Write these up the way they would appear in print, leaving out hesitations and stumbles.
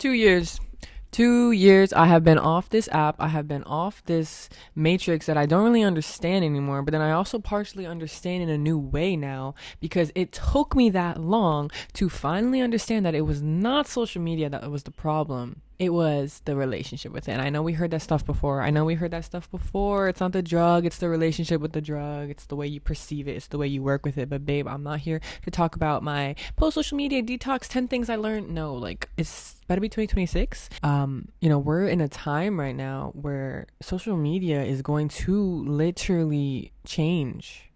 2 years. 2 years I have been off this app. I have been off this matrix that I don't really understand anymore. But then I also partially understand in a new way now because it took me that long to finally understand that it was not social media that was the problem. It was the relationship with it. And I know we heard that stuff before. It's not the drug, it's the relationship with the drug. It's the way you perceive it, it's the way you work with it. But babe, I'm not here to talk about my post social media detox 10 things I learned. No, like it's better be 2026. We're in a time right now where social media is going to literally change.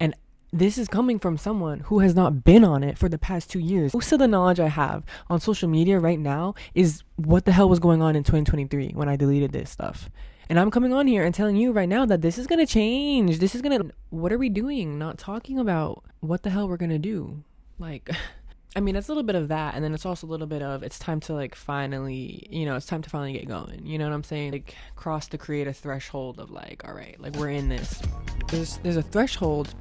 And this is coming from someone who has not been on it for the past 2 years. Most of the knowledge I have on social media right now is what the hell was going on in 2023 when I deleted this stuff. And I'm coming on here and telling you right now that this is going to change. What are we doing? Not talking about what the hell we're going to do. Like, I mean, it's a little bit of that. And then it's also a little bit of, it's time to finally get going. You know what I'm saying? Like, cross the creative threshold of like, all right, like we're in this. There's a threshold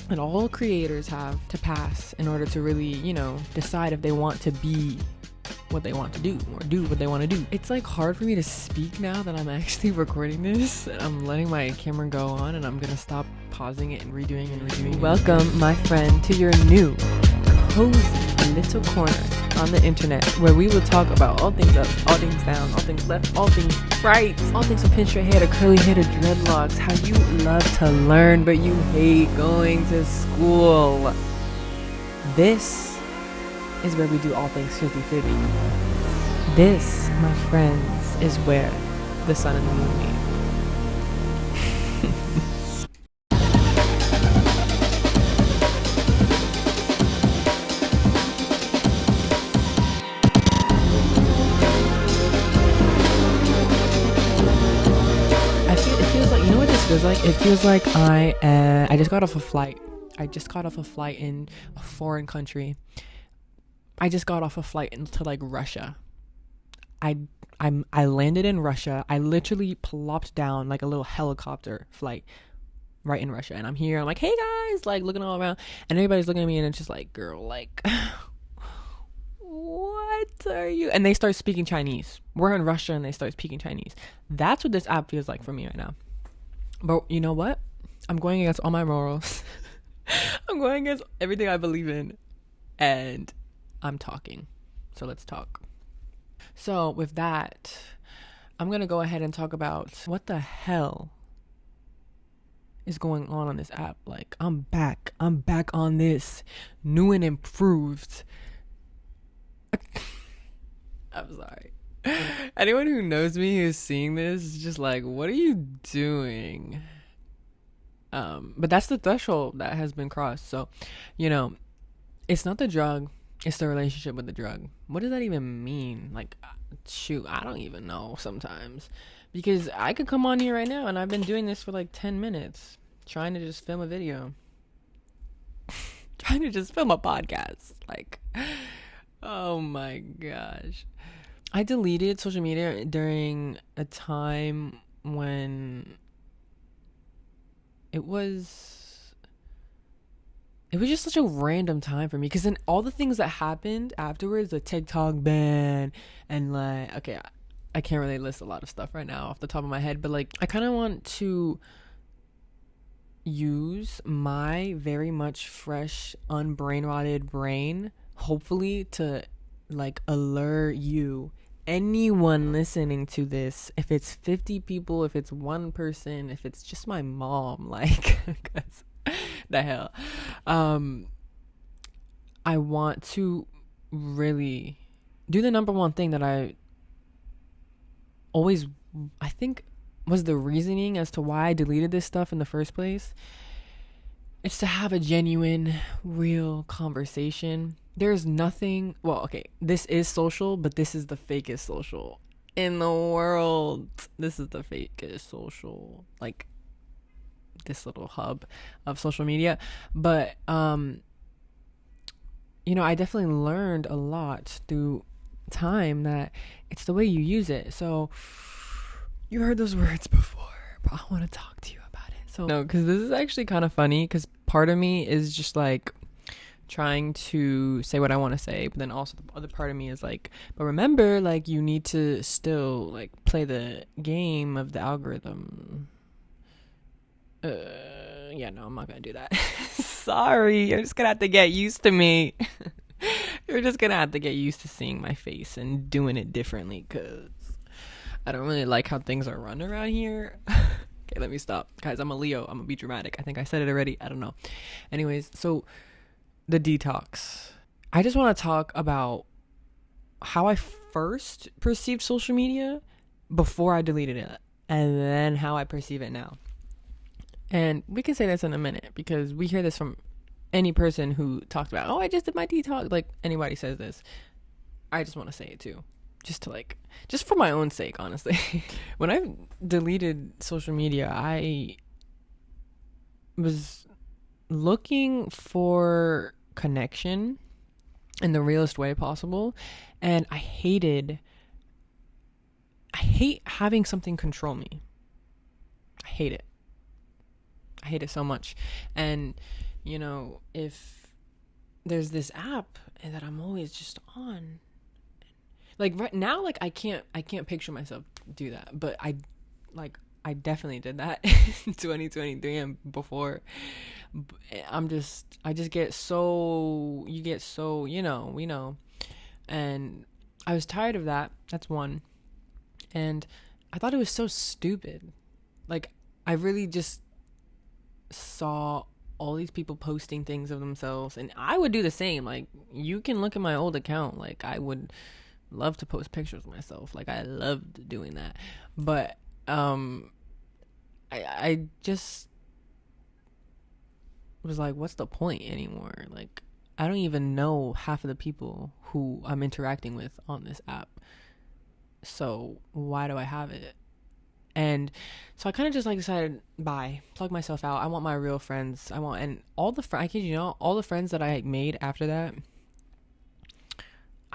that all creators have to pass in order to really, decide if they want to be what they want to do or do what they want to do. It's like hard for me to speak now that I'm actually recording this and I'm letting my camera go on, and I'm gonna stop pausing it and redoing it. Welcome, my friend, to your new cozy little corner on the internet where we will talk about all things up, all things down, all things left, all things right, all things from pinch your hair to curly hair to dreadlocks, how you love to learn but you hate going to school. This is where we do all things 50-50. This, my friends, is where the sun and the moon meet. It feels like I just got off a flight. In a foreign country. I just got off a flight into like Russia. I landed in Russia. I literally plopped down like a little helicopter flight right in Russia. And I'm here. I'm like, hey guys, like looking all around. And everybody's looking at me and it's just like, girl, like, what are you? And they start speaking Chinese. We're in Russia and they start speaking Chinese. That's what this app feels like for me right now. But you know what? I'm going against all my morals. I'm going against everything I believe in. And I'm talking. So let's talk. So with that, I'm going to go ahead and talk about what the hell is going on this app. Like, I'm back on this. New and improved. I'm sorry. Anyone who knows me who's seeing this is just like, what are you doing? But that's the threshold that has been crossed. So, it's not the drug, it's the relationship with the drug. What does that even mean? Like, shoot, I don't even know sometimes. Because I could come on here right now and I've been doing this for like 10 minutes, trying to just film a video. Trying to just film a podcast. Like, oh my gosh. I deleted social media during a time when it was just such a random time for me, because then all the things that happened afterwards, the TikTok ban and like, okay, I can't really list a lot of stuff right now off the top of my head, but like I kind of want to use my very much fresh, unbrain-rotted brain, hopefully, to like allure you, anyone listening to this, if it's 50 people, if it's one person, if it's just my mom, like, the hell, I want to really do the number one thing that I think was the reasoning as to why I deleted this stuff in the first place. It's to have a genuine, real conversation. There's nothing, well, okay, this is social, but this is the fakest social in the world. This is the fakest social, like, this little hub of social media. But, I definitely learned a lot through time that it's the way you use it. So, you heard those words before, but I want to talk to you about it. So, no, because this is actually kind of funny, because part of me is just like, trying to say what I want to say, but then also the other part of me is like, but remember, like, you need to still like play the game of the algorithm. Yeah, no, I'm not gonna do that. Sorry, you're just gonna have to get used to me. You're just gonna have to get used to seeing my face and doing it differently, because I don't really like how things are run around here. Okay, let me stop. Guys, I'm a Leo. I'm gonna be dramatic. I think I said it already. I don't know. Anyways, so the detox. I just want to talk about how I first perceived social media before I deleted it, and then how I perceive it now. And we can say this in a minute, because we hear this from any person who talks about, oh, I just did my detox. Like, anybody says this. I just want to say it too. Just for my own sake, honestly. When I deleted social media, I was looking for connection in the realest way possible, and I hate having something control me. I hate it so much. And you know, if there's this app that I'm always just on, like right now, like I can't picture myself do that, but I definitely did that in 2023 and before. I just get so, we know. And I was tired of that. That's one. And I thought it was so stupid. Like, I really just saw all these people posting things of themselves, and I would do the same. Like, you can look at my old account. Like, I would love to post pictures of myself. Like, I loved doing that. But I just was like, what's the point anymore? Like, I don't even know half of the people who I'm interacting with on this app, so why do I have it? And so I kind of just like decided, bye, plug myself out. I want my real friends. And all the I kid you know, all the friends that I made after that,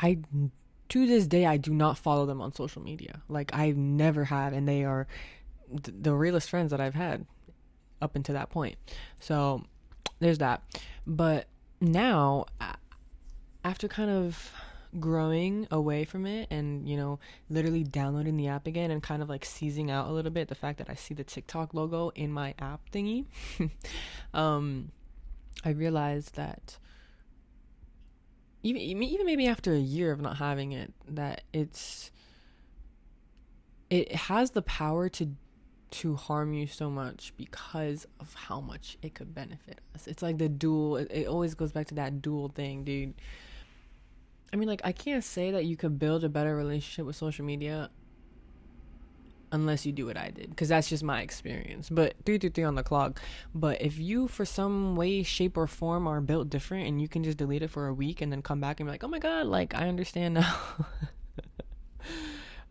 to this day, I do not follow them on social media. Like, I never have, and they are the realest friends that I've had up until that point. So there's that. But now, after kind of growing away from it and, you know, literally downloading the app again and kind of like seizing out a little bit the fact that I see the TikTok logo in my app thingy, I realized that even maybe after a year of not having it, that it has the power to harm you so much because of how much it could benefit us. It's like the dual, it always goes back to that dual thing, dude. I mean, like, I can't say that you could build a better relationship with social media unless you do what I did, because that's just my experience. But 333 on the clock. But if you, for some way, shape, or form, are built different, and you can just delete it for a week and then come back and be like, oh my god, like, I understand now,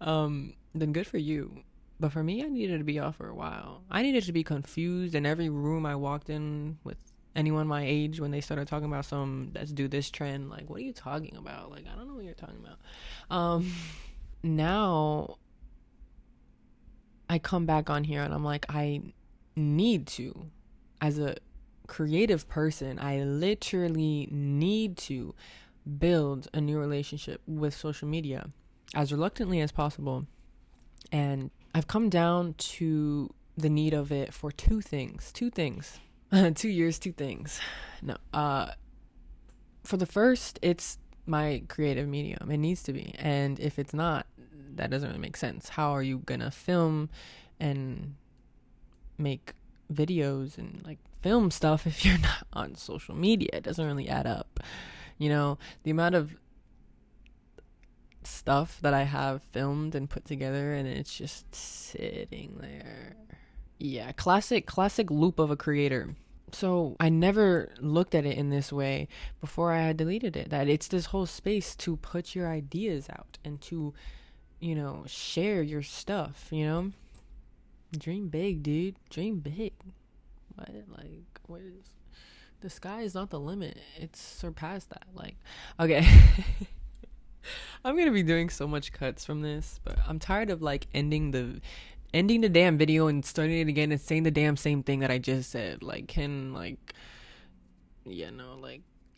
then good for you. But for me, I needed to be off for a while. I needed to be confused in every room I walked in with anyone my age when they started talking about let's do this trend. Like, what are you talking about? Like, I don't know what you're talking about. Now I come back on here and I'm like, I need to, as a creative person, I literally need to build a new relationship with social media as reluctantly as possible. And I've come down to the need of it for two things. 2 years, two things. No. For the first, it's my creative medium. It needs to be. And if it's not, that doesn't really make sense. How are you gonna film and make videos and like film stuff if you're not on social media? It doesn't really add up. You know, the amount of stuff that I have filmed and put together, and it's just sitting there. Yeah, classic loop of a creator. So I never looked at it in this way before I had deleted it, that it's this whole space to put your ideas out and to, you know, share your stuff, you know? Dream big, dude. Dream big. What is... The sky is not the limit. It's surpassed that. Like, okay. I'm gonna be doing so much cuts from this, but I'm tired of like ending the damn video and starting it again and saying the damn same thing that I just said. Like,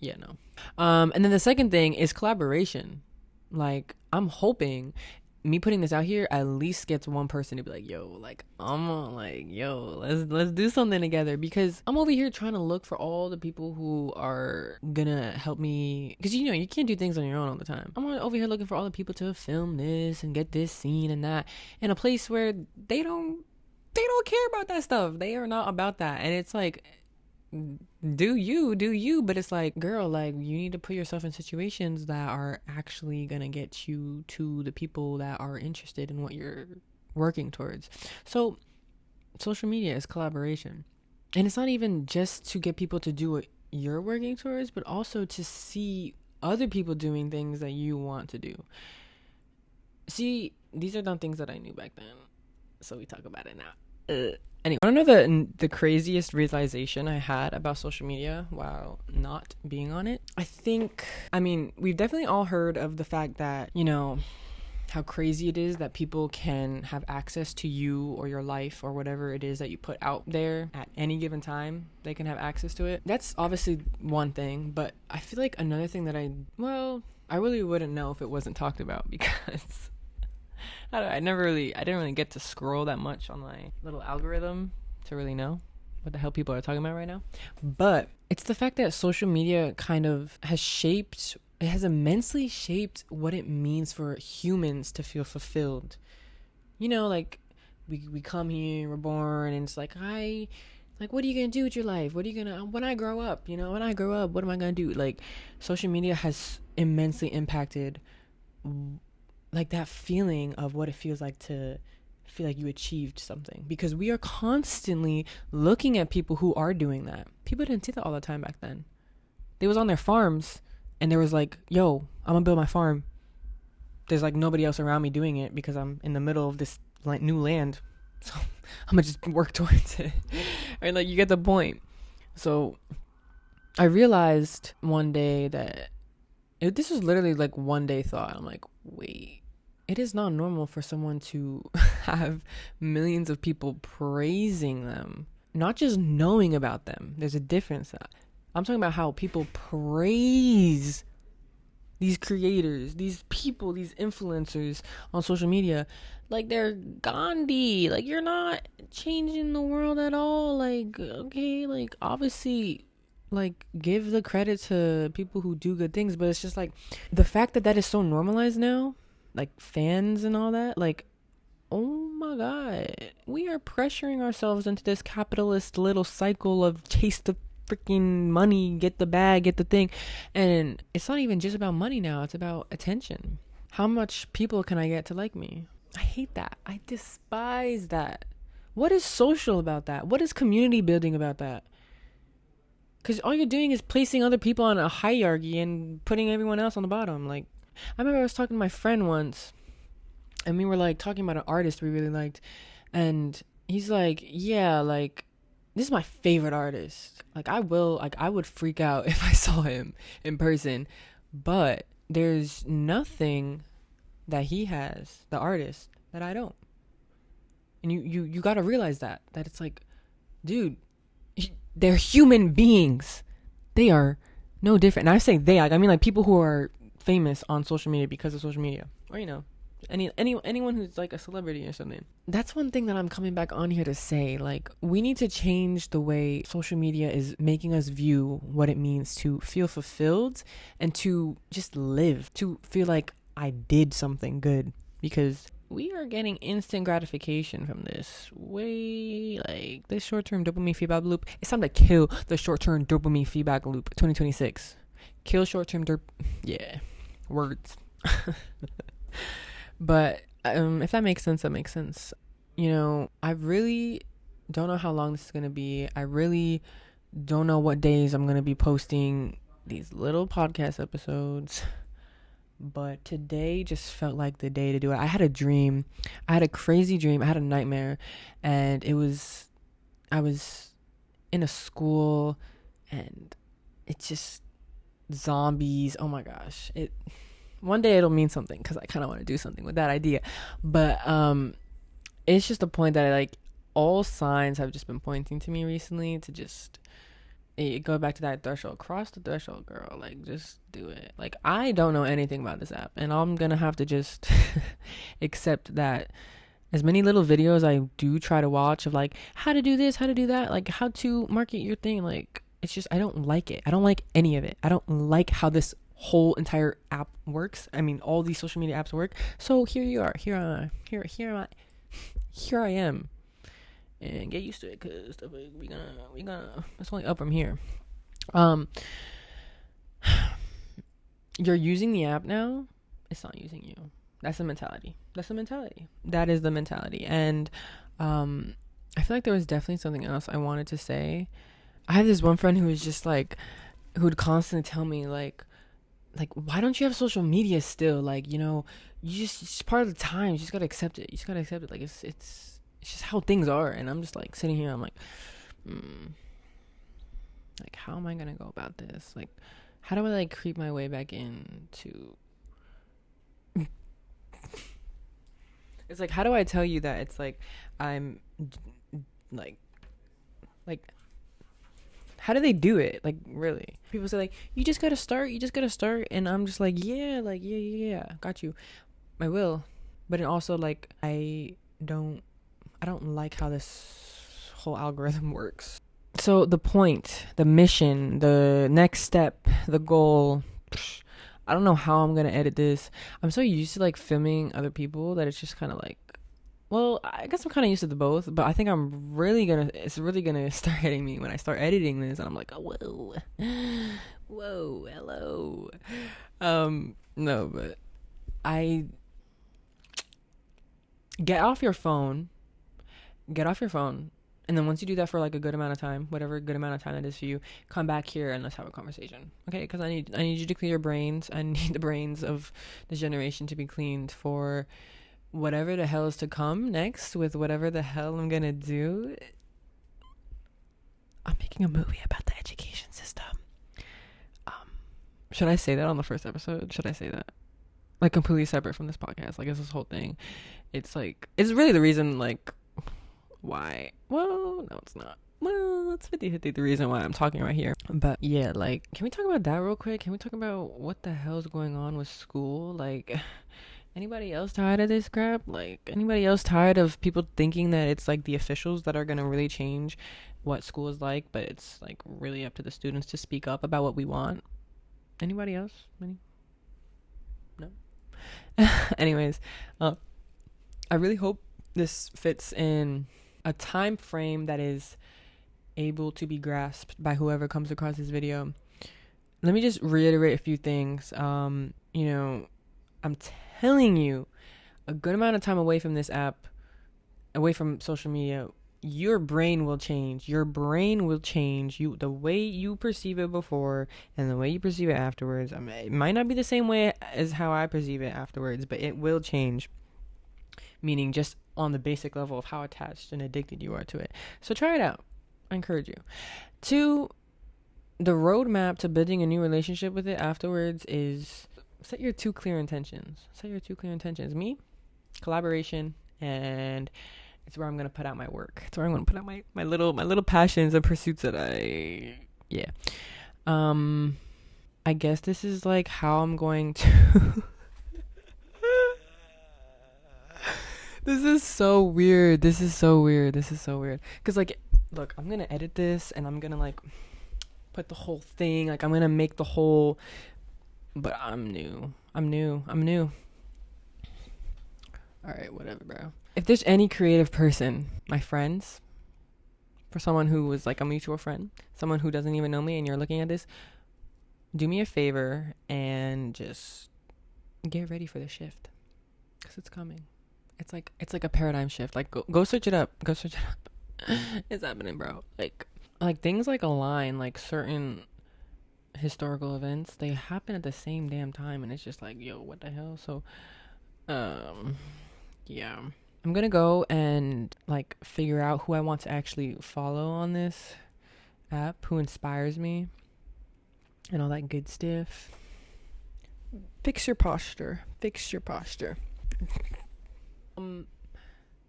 Yeah, no. And then the second thing is collaboration. Like, I'm hoping me putting this out here at least gets one person to be like, yo, like, let's do something together, because I'm over here trying to look for all the people who are gonna help me, because you can't do things on your own all the time. I'm over here looking for all the people to film this and get this scene and that in a place where they don't care about that stuff. They are not about that. And it's like, do you, but it's like, girl, like, you need to put yourself in situations that are actually gonna get you to the people that are interested in what you're working towards. So social media is collaboration, and it's not even just to get people to do what you're working towards, but also to see other people doing things that you want to do. See, these are not things that I knew back then, so we talk about it now. Anyway, I don't know the craziest realization I had about social media while not being on it. I mean, we've definitely all heard of the fact that, how crazy it is that people can have access to you or your life or whatever it is that you put out there at any given time. They can have access to it. That's obviously one thing, but I feel like another thing that I really wouldn't know if it wasn't talked about, because I didn't really get to scroll that much on my little algorithm to really know what the hell people are talking about right now. But it's the fact that social media kind of has immensely shaped what it means for humans to feel fulfilled. Like, we come here, we're born, and it's like, what are you gonna do with your life? When I grow up, what am I gonna do? Like, social media has immensely impacted like that feeling of what it feels like to feel like you achieved something, because we are constantly looking at people who are doing that. People didn't see that all the time back then. They was on their farms and there was like, yo, I'm gonna build my farm. There's like nobody else around me doing it because I'm in the middle of this new land, so I'm gonna just work towards it. Right? Like, you get the point. So I realized one day that this was literally like one day thought. I'm like, wait, it is not normal for someone to have millions of people praising them, not just knowing about them. There's a difference. I'm talking about how people praise these creators, these people, these influencers on social media like they're Gandhi. Like, you're not changing the world at all. Like, okay, like, obviously, like, give the credit to people who do good things, but it's just like the fact that is so normalized now, like fans and all that, like, oh my god, we are pressuring ourselves into this capitalist little cycle of chase the freaking money, get the bag, get the thing. And it's not even just about money now, it's about attention. How much people can I get to like me? I hate that. I despise that. What is social about that? What is community building about that? Because all you're doing is placing other people on a hierarchy and putting everyone else on the bottom. Like, I remember I was talking to my friend once, and we were like talking about an artist we really liked, and he's like, yeah, like, this is my favorite artist. Like, I would freak out if I saw him in person, but there's nothing that he has, the artist, that I don't. And you got to realize that it's like, dude, they're human beings. They are no different. And I say they, like, I mean, like, people who are famous on social media because of social media, or anyone who's like a celebrity or something. That's one thing that I'm coming back on here to say. Like, we need to change the way social media is making us view what it means to feel fulfilled and to just live, to feel like I did something good, because we are getting instant gratification from this. Like, this short-term dopamine feedback loop. It's time to kill the short-term dopamine feedback loop. 2026. Kill short-term yeah. Words. But if that makes sense, that makes sense. I really don't know how long this is going to be. I really don't know what days I'm going to be posting these little podcast episodes. But today just felt like the day to do it. I had a dream. I had a crazy dream. I had a nightmare. And I was in a school, and it's just zombies. Oh my gosh. One day it'll mean something, because I kind of want to do something with that idea. But it's just a point that all signs have just been pointing to me recently to just, go back to that threshold. Cross the threshold, girl. Like, just do it. Like, I don't know anything about this app, and I'm gonna have to just accept that. As many little videos I do try to watch of like how to do this, how to do that, like how to market your thing, like it's just I don't like it. I don't like any of it. I don't like how this whole entire app works. I mean, all these social media apps work. So here you are. Here I am. And get used to it, cause we gonna it's only up from here. You're using the app now. It's not using you. That's the mentality. That is the mentality. And I feel like there was definitely something else I wanted to say. I have this one friend who was just like, who would constantly tell me like, why don't you have social media still? Like, you know, it's just part of the time. You just gotta accept it. Like it's just how things are. And I'm just like sitting here. I'm like, like how am I gonna go about this? Like, how do I like creep my way back into? It's like, how do I tell you that it's like I'm like how do they do it? Like, really? People say like you just gotta start, and I'm just like, yeah, got you. I will. But it also like I don't like how this whole algorithm works. So the point, the mission, the next step, the goal, I don't know how I'm gonna edit this. I'm so used to like filming other people that it's just kind of like, well, I guess I'm kind of used to the both, but I think it's really gonna start hitting me when I start editing this, and I'm like, oh, whoa, hello. No, but I get off your phone, and then once you do that for like a good amount of time, whatever good amount of time that is for you, come back here and let's have a conversation, okay? Because I need you to clear your brains. I need the brains of this generation to be cleaned for whatever the hell is to come next with whatever the hell I'm gonna do. I'm making a movie about the education system. Should I say that on the first episode? Should I say that? Like completely separate from this podcast. Like it's this whole thing. It's like it's really the reason like why. Well, no, it's not. Well, it's 50-50 the reason why I'm talking right here. But yeah, like, can we talk about that real quick? Can we talk about what the hell's going on with school? Like, anybody else tired of this crap? Like, anybody else tired of people thinking that it's like the officials that are gonna really change what school is like, but it's like really up to the students to speak up about what we want? Anybody else? No. Anyways, I really hope this fits in a time frame that is able to be grasped by whoever comes across this video. Let me just reiterate a few things. You know, I'm telling you, a good amount of time away from this app, away from social media, your brain will change. The way you perceive it before and the way you perceive it afterwards. I mean, it might not be the same way as how I perceive it afterwards, but it will change. Meaning just on the basic level of how attached and addicted you are to it. So try it out. I encourage you. 2, the roadmap to building a new relationship with it afterwards is set your 2 clear intentions. Me, collaboration, and it's where I'm going to put out my work. It's where I'm going to put out my little passions and pursuits that I guess this is like how I'm going to This is so weird. Because, like, look, I'm going to edit this and I'm going to, like, put the whole thing. Like, I'm going to make the whole. But I'm new. All right, whatever, bro. If there's any creative person, my friends, for someone who was, like, a mutual friend, someone who doesn't even know me and you're looking at this, do me a favor and just get ready for the shift. Because it's coming. It's like a paradigm shift. Like go search it up. It's happening, bro. Like things like align, like certain historical events, they happen at the same damn time, and it's just like, yo, what the hell? So yeah. I'm gonna go and like figure out who I want to actually follow on this app, who inspires me and all that good stuff. Fix your posture.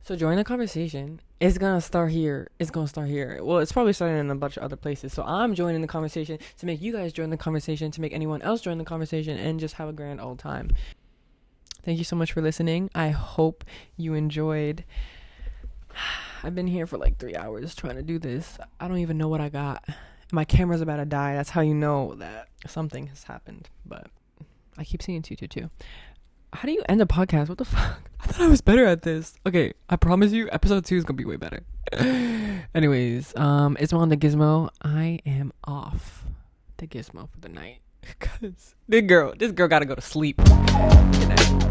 So join the conversation. It's gonna start here. It's gonna start here. Well, it's probably starting in a bunch of other places. So I'm joining the conversation to make you guys join the conversation, to make anyone else join the conversation, and just have a grand old time. Thank you so much for listening. I hope you enjoyed. I've been here for like 3 hours trying to do this. I don't even know what I got. My camera's about to die. That's how you know that something has happened. But I keep seeing 222. How do you end a podcast? What the fuck? I thought I was better at this. Okay, I promise you, episode 2 is gonna be way better. Anyways, izzMoindagizmo. I am off the gizmo for the night. Cause this girl gotta go to sleep. Good night.